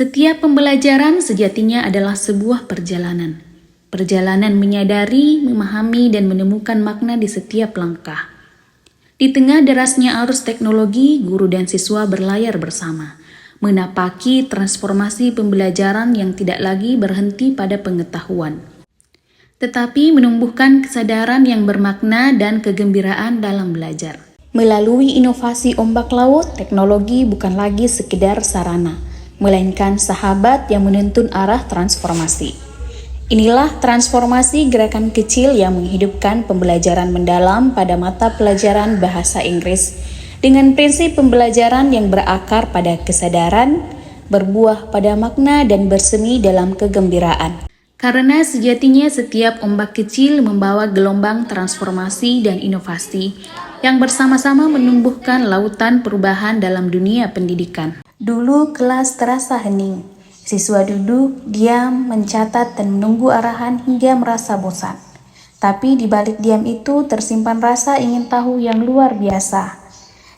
Setiap pembelajaran sejatinya adalah sebuah perjalanan. Perjalanan menyadari, memahami, dan menemukan makna di setiap langkah. Di tengah derasnya arus teknologi, guru dan siswa berlayar bersama, menapaki transformasi pembelajaran yang tidak lagi berhenti pada pengetahuan, tetapi menumbuhkan kesadaran yang bermakna dan kegembiraan dalam belajar. Melalui inovasi ombak laut, teknologi bukan lagi sekedar sarana, melainkan sahabat yang menuntun arah transformasi. Inilah transformasi gerakan kecil yang menghidupkan pembelajaran mendalam pada mata pelajaran bahasa Inggris dengan prinsip pembelajaran yang berakar pada kesadaran, berbuah pada makna dan bersemi dalam kegembiraan. Karena sejatinya setiap ombak kecil membawa gelombang transformasi dan inovasi yang bersama-sama menumbuhkan lautan perubahan dalam dunia pendidikan. Dulu kelas terasa hening. Siswa duduk, diam, mencatat dan menunggu arahan hingga merasa bosan. Tapi di balik diam itu tersimpan rasa ingin tahu yang luar biasa.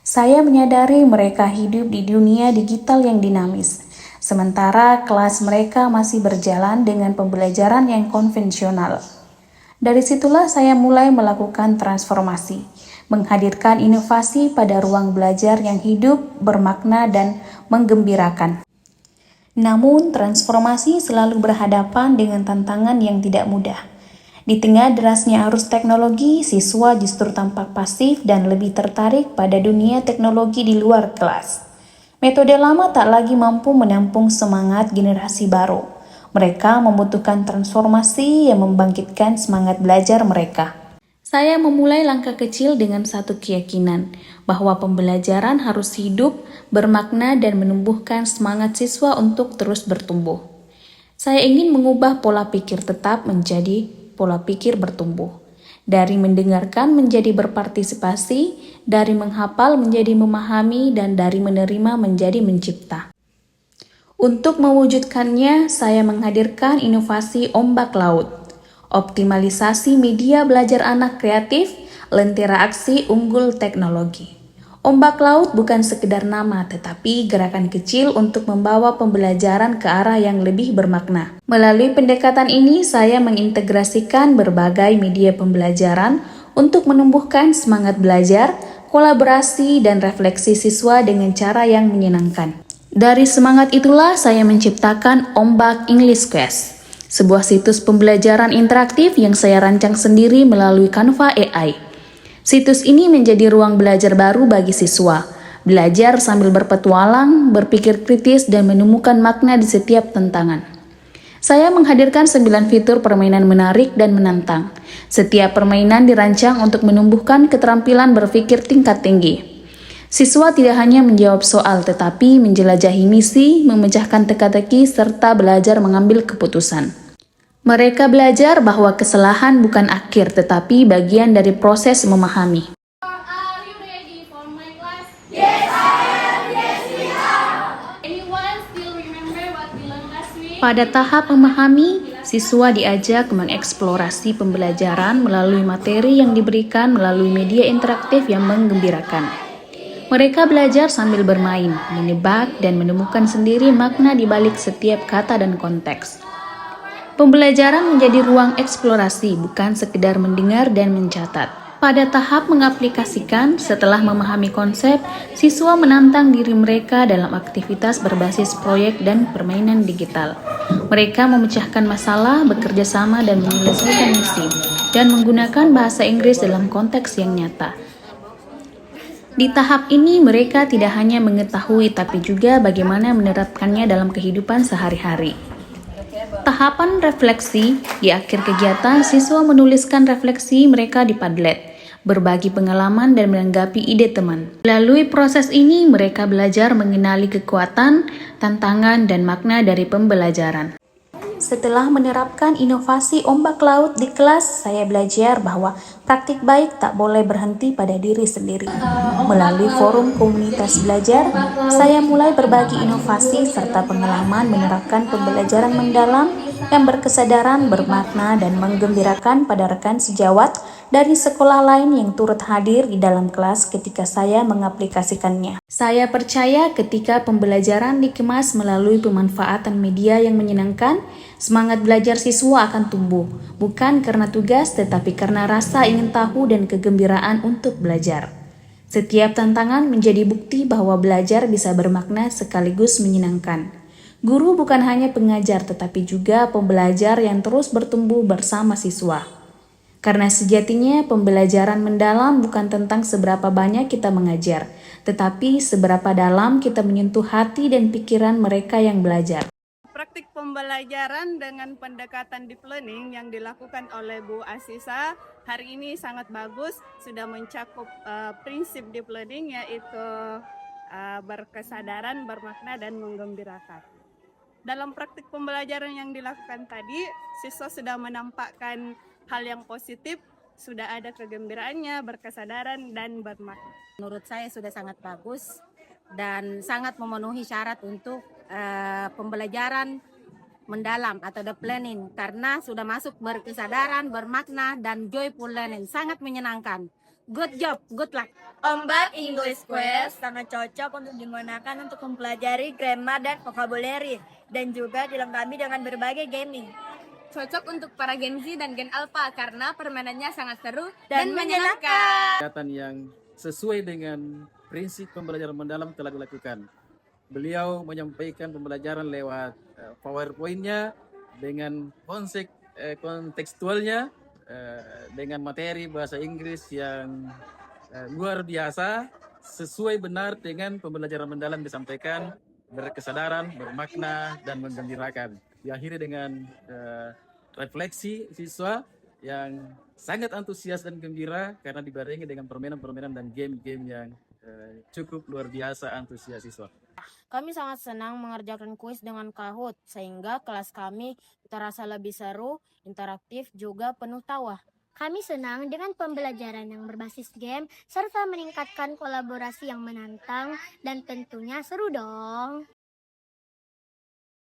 Saya menyadari mereka hidup di dunia digital yang dinamis. Sementara kelas mereka masih berjalan dengan pembelajaran yang konvensional. Dari situlah saya mulai melakukan transformasi, menghadirkan inovasi pada ruang belajar yang hidup, bermakna, dan menggembirakan. Namun, transformasi selalu berhadapan dengan tantangan yang tidak mudah. Di tengah derasnya arus teknologi, siswa justru tampak pasif dan lebih tertarik pada dunia teknologi di luar kelas. Metode lama tak lagi mampu menampung semangat generasi baru. Mereka membutuhkan transformasi yang membangkitkan semangat belajar mereka. Saya memulai langkah kecil dengan satu keyakinan, bahwa pembelajaran harus hidup, bermakna, dan menumbuhkan semangat siswa untuk terus bertumbuh. Saya ingin mengubah pola pikir tetap menjadi pola pikir bertumbuh. Dari mendengarkan menjadi berpartisipasi, dari menghafal menjadi memahami, dan dari menerima menjadi mencipta. Untuk mewujudkannya, saya menghadirkan inovasi ombak laut, optimalisasi media belajar anak kreatif, lentera aksi unggul teknologi. Ombak laut bukan sekedar nama, tetapi gerakan kecil untuk membawa pembelajaran ke arah yang lebih bermakna. Melalui pendekatan ini, saya mengintegrasikan berbagai media pembelajaran untuk menumbuhkan semangat belajar, kolaborasi, dan refleksi siswa dengan cara yang menyenangkan. Dari semangat itulah saya menciptakan Ombak English Quest, sebuah situs pembelajaran interaktif yang saya rancang sendiri melalui Canva AI. Situs ini menjadi ruang belajar baru bagi siswa, belajar sambil berpetualang, berpikir kritis, dan menemukan makna di setiap tantangan. Saya menghadirkan 9 fitur permainan menarik dan menantang. Setiap permainan dirancang untuk menumbuhkan keterampilan berpikir tingkat tinggi. Siswa tidak hanya menjawab soal, tetapi menjelajahi misi, memecahkan teka-teki, serta belajar mengambil keputusan. Mereka belajar bahwa kesalahan bukan akhir, tetapi bagian dari proses memahami. Are you ready for my class? Yes, I am. Yes, we are. Anyone still remember what we learned last week? Pada tahap memahami, siswa diajak mengeksplorasi pembelajaran melalui materi yang diberikan melalui media interaktif yang menggembirakan. Mereka belajar sambil bermain, menebak, dan menemukan sendiri makna di balik setiap kata dan konteks. Pembelajaran menjadi ruang eksplorasi, bukan sekedar mendengar dan mencatat. Pada tahap mengaplikasikan, setelah memahami konsep, siswa menantang diri mereka dalam aktivitas berbasis proyek dan permainan digital. Mereka memecahkan masalah, bekerja sama, dan menyelesaikan misi, dan menggunakan bahasa Inggris dalam konteks yang nyata. Di tahap ini, mereka tidak hanya mengetahui, tapi juga bagaimana menerapkannya dalam kehidupan sehari-hari. Tahapan refleksi. Di akhir kegiatan, siswa menuliskan refleksi mereka di Padlet, berbagi pengalaman dan menanggapi ide teman. Melalui proses ini, mereka belajar mengenali kekuatan, tantangan, dan makna dari pembelajaran. Setelah menerapkan inovasi ombak laut di kelas, saya belajar bahwa Praktik baik tak boleh berhenti pada diri sendiri. Melalui forum komunitas belajar, saya mulai berbagi inovasi serta pengalaman menerapkan pembelajaran mendalam yang berkesadaran, bermakna, dan menggembirakan pada rekan sejawat dari sekolah lain yang turut hadir di dalam kelas ketika saya mengaplikasikannya. Saya percaya ketika pembelajaran dikemas melalui pemanfaatan media yang menyenangkan, semangat belajar siswa akan tumbuh, bukan karena tugas tetapi karena rasa ingin tahu dan kegembiraan untuk belajar. Setiap tantangan menjadi bukti bahwa belajar bisa bermakna sekaligus menyenangkan. Guru bukan hanya pengajar tetapi juga pembelajar yang terus bertumbuh bersama siswa. Karena sejatinya pembelajaran mendalam bukan tentang seberapa banyak kita mengajar, tetapi seberapa dalam kita menyentuh hati dan pikiran mereka yang belajar. Praktik pembelajaran dengan pendekatan deep learning yang dilakukan oleh Bu Asisa hari ini sangat bagus, sudah mencakup prinsip deep learning yaitu berkesadaran, bermakna, dan menggembirakan. Dalam praktik pembelajaran yang dilakukan tadi, siswa sudah menampakkan hal yang positif, sudah ada kegembiraannya, berkesadaran, dan bermakna. Menurut saya sudah sangat bagus dan sangat memenuhi syarat untuk pembelajaran mendalam atau deep learning karena sudah masuk berkesadaran, bermakna, dan joyful learning. Sangat menyenangkan. Good job, good luck. Ombak English Quest sangat cocok untuk digunakan untuk mempelajari grammar dan vocabulary dan juga dilengkapi dengan berbagai gaming. Cocok untuk para Gen Z dan Gen Alpha karena permainannya sangat seru Dan menyenangkan. Kegiatan yang sesuai dengan prinsip pembelajaran mendalam telah dilakukan. Beliau menyampaikan pembelajaran lewat PowerPoint-nya dengan konsep kontekstualnya, dengan materi bahasa Inggris yang luar biasa, sesuai benar dengan pembelajaran mendalam disampaikan, berkesadaran, bermakna, dan menggembirakan. Diakhiri dengan refleksi siswa yang sangat antusias dan gembira karena dibarengi dengan permainan-permainan dan game-game yang cukup luar biasa antusias siswa. Kami sangat senang mengerjakan kuis dengan Kahoot sehingga kelas kami terasa lebih seru, interaktif, juga penuh tawa. Kami senang dengan pembelajaran yang berbasis game serta meningkatkan kolaborasi yang menantang dan tentunya seru dong.